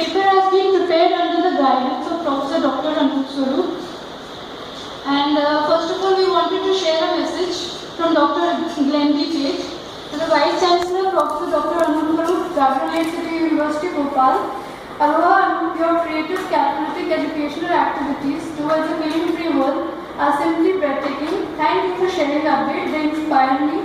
paper has been prepared under the guidance of Professor Dr. Anup Swarup. And first of all, we wanted to share a message from Dr. Glenn D. Page, the Vice Chancellor, Professor Dr. Anup Swarup, Government City University, Bhopal. Aloha, your creative, catalytic educational activities towards a film-free world are simply breathtaking. Thank you for sharing updates. They inspire me,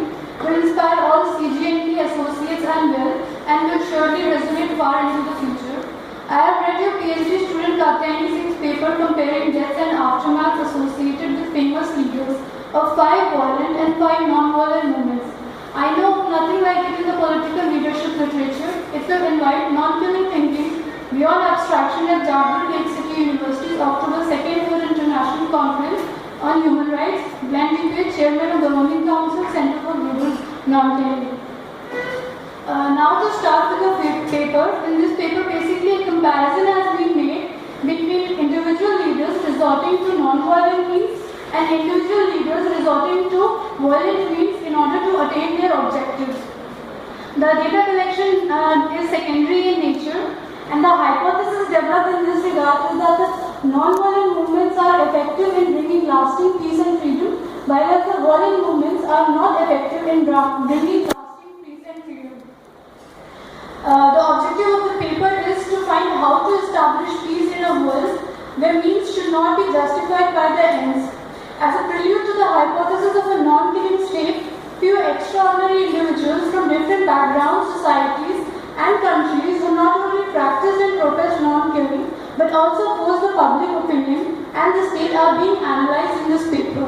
will inspire all CGNT associates and will surely resonate far into the future. I have read your PhD student Katyayani Singh's paper comparing deaths and aftermath associated with famous leaders of 5 violent and 5 non-violent movements. I know nothing like it in the political leadership literature. It will invite non-killing thinking beyond abstraction at Jardin Lake City University's October 2nd for International Conference on Human Rights. Glenn D. Page, Chairman of the Governing Council, Center for Global Non-Killing. Now to start with the paper. In this paper, basically a comparison has been made between individual leaders resorting to non-violent means and individual leaders resorting to violent means in order to attain their objectives. The data collection is secondary in nature, and the hypothesis developed in this regard is that the non-violent movements are effective in bringing lasting peace and freedom, while the violent movements are not effective in bringing lasting peace and freedom. The objective of the paper is to find how to establish peace in a world where means should not be justified by the ends. As a prelude to the hypothesis of a non-killing state, few extraordinary individuals from different backgrounds, societies, and countries who not only practice and profess non-killing but also pose the public opinion and the state are being analyzed in this paper.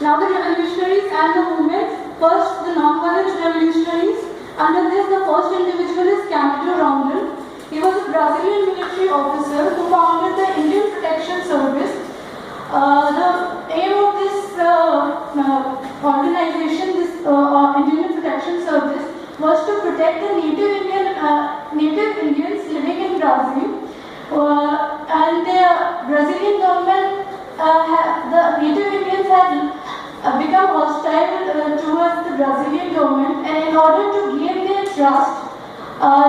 Now the revolutionaries and the movements. First, the non-violent revolutionaries. Under this, the first individual is Cândido Rondon. He was a Brazilian military officer who founded the Indian Protection Service. The aim of this organization, this Indian Protection Service, was to protect the native Indians living in Brazil. And the Brazilian government, the native Indians had become hostile towards the Brazilian government, and in order to gain their trust,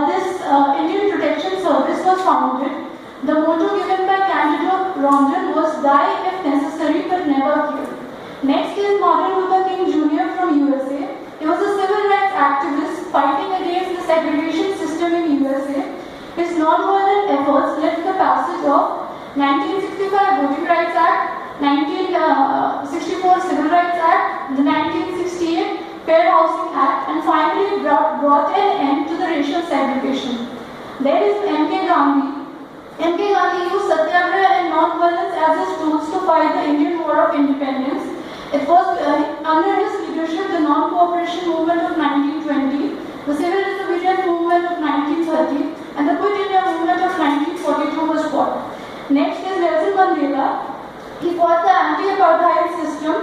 this Indian Protection Service was founded. The motto given by Cândido Rondon was "Die if necessary, but never kill." Next is Martin Luther King Jr. from USA. He was a civil rights activist fighting against the segregation system in USA. His non-violent efforts led to the passage of 1965 Voting Rights Act, 1964 Civil Rights Act, the 1968 Fair Housing Act, and finally brought an end to the racial segregation. There is M.K. Gandhi. M.K. Gandhi used satyagraha and non-violence as his tools to fight the Indian War of Independence. It was under his leadership the non-cooperation movement of 1920, the civil disobedience movement of 1930, and the Quit India movement of 1942 was fought. Next is Nelson Mandela. He fought the anti-apartheid system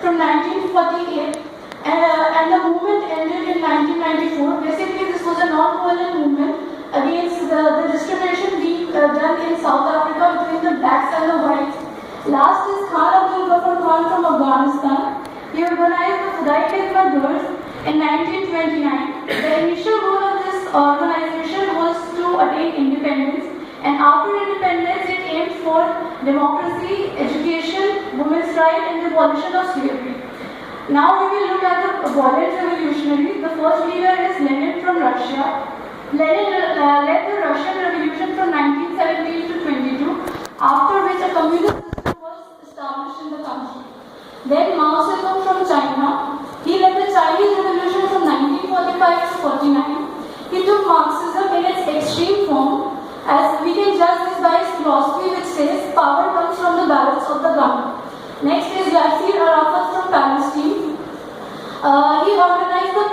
from 1948, and the movement ended in 1994. Basically, this was a non-violent movement against the discrimination being done in South Africa between the blacks and the whites. Last is Khan Abdul Ghaffar Khan from Afghanistan. He organized the Khudai Khidmat Girls in 1929. The initial goal of this organization was to attain independence, and after independence it aimed for democracy, education, women's rights, and the abolition of slavery. Now we will look at the violent revolutionaries. The first leader is Lenin from Russia. Lenin led the Russian Revolution from 1917 to 22, after which a communist system was established in the country. Then Mao Zedong from China. He led the Chinese Revolution from 1945 to 49. He took Marxism in its extreme form, as we can judge this by his philosophy, which says power comes from the balance of the gun. Next is Yasser Arafat from Palestine. He organized the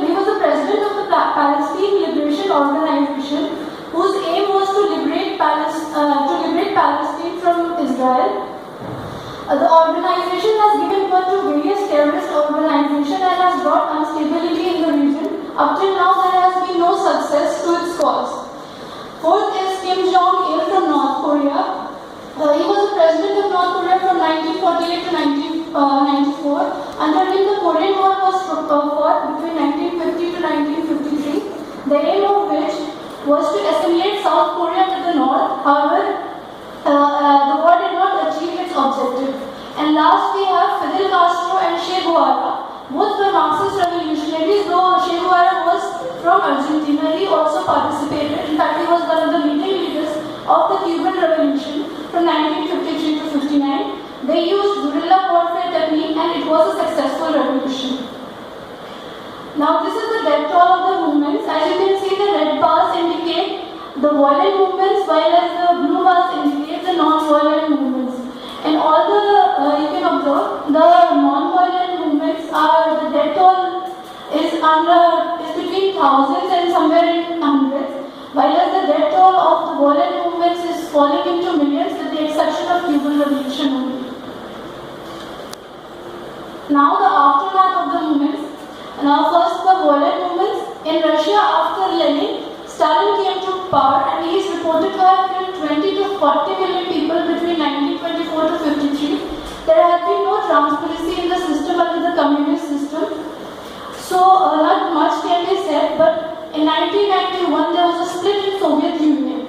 he was the president of the Palestine Liberation Organization, whose aim was to liberate Palestine from Israel. The organization has given birth to various terrorist organizations and has brought instability in the region. Up till now, there has been no success to its cause. Fourth is Kim Jong-il from North Korea. He was the president of North Korea from 1948 to 1994, under him the Korean War was fought between 1950 to 1953, the aim of which affiliate South Korea with the North. However, the war did not achieve its objective. And last we have Fidel Castro and Che Guevara. Both were Marxist revolutionaries, though Che Guevara was from Argentina. He also participated. In fact, he was one of the leading leaders of the Cuban Revolution from 1953 to 59. They used guerrilla warfare technique and it was a successful revolution. Now this is the death toll of the movements. As you can see, the red bars indicate the violent movements, while as the blue bars indicate the non-violent movements. And all the, you can observe, the non-violent movements are, the death toll is between thousands and somewhere in hundreds, while as the death toll of the violent movements is falling into millions with the exception of Cuban Revolution only. Now the aftermath of the movements. Now first the violent movements. In Russia after Lenin, Stalin came to power and he is reported to have killed 20 to 40 million people between 1924 to 53. There had been no transparency in the system under the communist system. So not much can be said, but in 1991 there was a split in Soviet Union.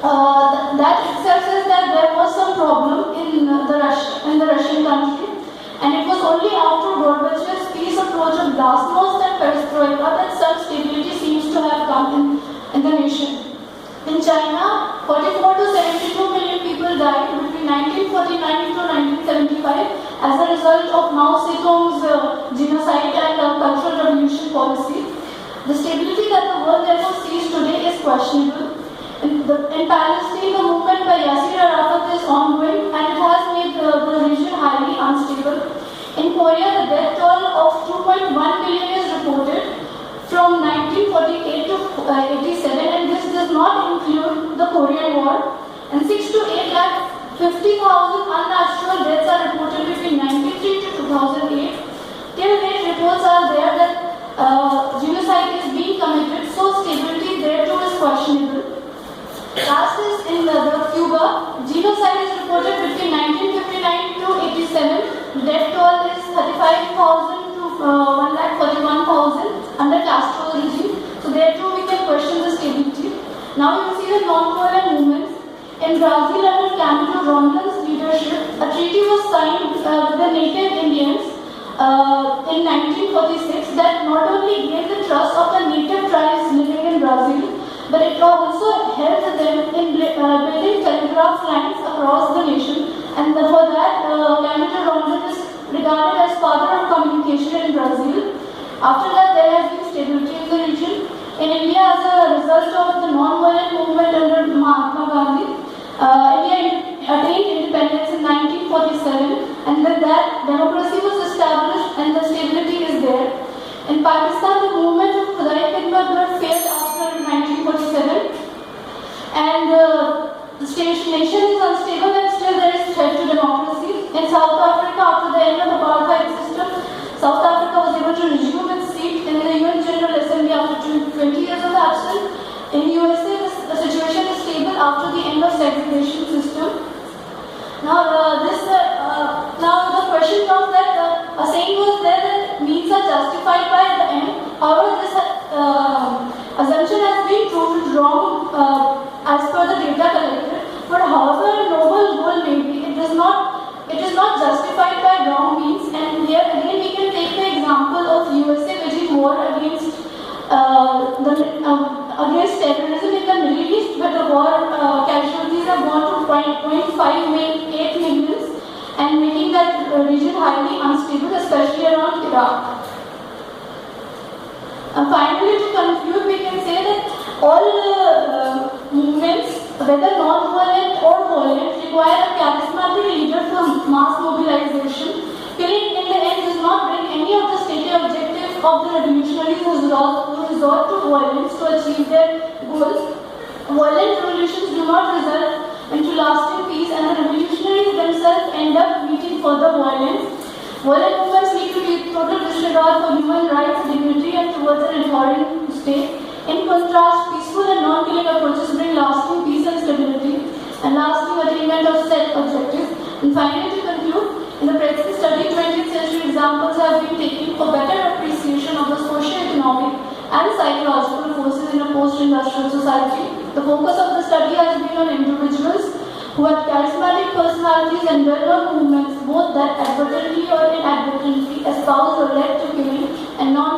That itself says that there was some problem in the Russian country. And it was only after Gorbachev's peace approach of glasnost and perestroika that some stability seems to have come in the nation. In China, 44 to 72 million people died between 1949 to 1975 as a result of Mao Zedong's genocide and cultural revolution policy. The stability that the world therefore sees today is questionable. In Palestine, the movement by Yasser Arafat is ongoing and it has made the region highly unstable. In Korea, the death toll of 2.1 million is reported from 1948 to 87, and this does not include the Korean War. And 6 to 8 lakh 50,000 unnatural deaths are reported between 1993 to 2008. Till date, reports are there that genocide is being committed, so stability there too is questionable. Last is in the Cuba. Genocide is reported between 1959 to 87. Death toll is 35,000 to 1,41,000 under Castro's regime. So there too we can question the stability. Now you see the non-violent movements. In Brazil under Camilo Rondon's leadership, a treaty was signed with the native Indians in 1946 that not only gained the trust of the native tribes living in Brazil, but it also helped them in building telegraph lines across the nation, and for that, Camilo Rondon is regarded as father of communication in Brazil. After that, there has been stability in the region. In India, as a result of the non-violent movement under Mahatma Gandhi, India attained independence in 1947, and with that, democracy was established and the stability is there. In Pakistan, the movement of Khudai Khidmat failed after 1947, and the nation is unstable and still there is threat to democracy. In South Africa, after the end of the apartheid system, South Africa was able to resume its seat in the UN General Assembly after 20 years of absence. In USA, the situation is stable after the end of segregation system. Now, the question comes that a saying was there that means are justified by the end. However, this assumption has been proved wrong as per the data collected. But however noble goal may be, it is not justified by wrong means. And here again we can take the example of USA waging war against terrorism in the Middle East, where the war casualties have gone to 0.58 million and making that region highly unstable, especially around Iraq. Finally, to conclude, we can say that all movements, whether non-violent or violent, require a charismatic leader for mass mobilization. Killing in the end does not bring any of the stated objectives of the revolutionaries who resort to violence to achieve their goals. Violent revolutions do not result into lasting peace, and the revolutionaries themselves end up meeting further violence. Violent movements lead to total disregard for human rights, dignity, and towards an abhorrent state. In contrast, peaceful and non-killing approaches bring lasting peace and stability, and lasting attainment of set objectives. And finally, to conclude, in the present study, 20th century examples have been taken for better appreciation of the socio-economic and psychological forces in a post-industrial society. The focus of the study has been on individuals who had charismatic personalities and well-known movements, both that advertently or inadvertently espouse or led to killing and non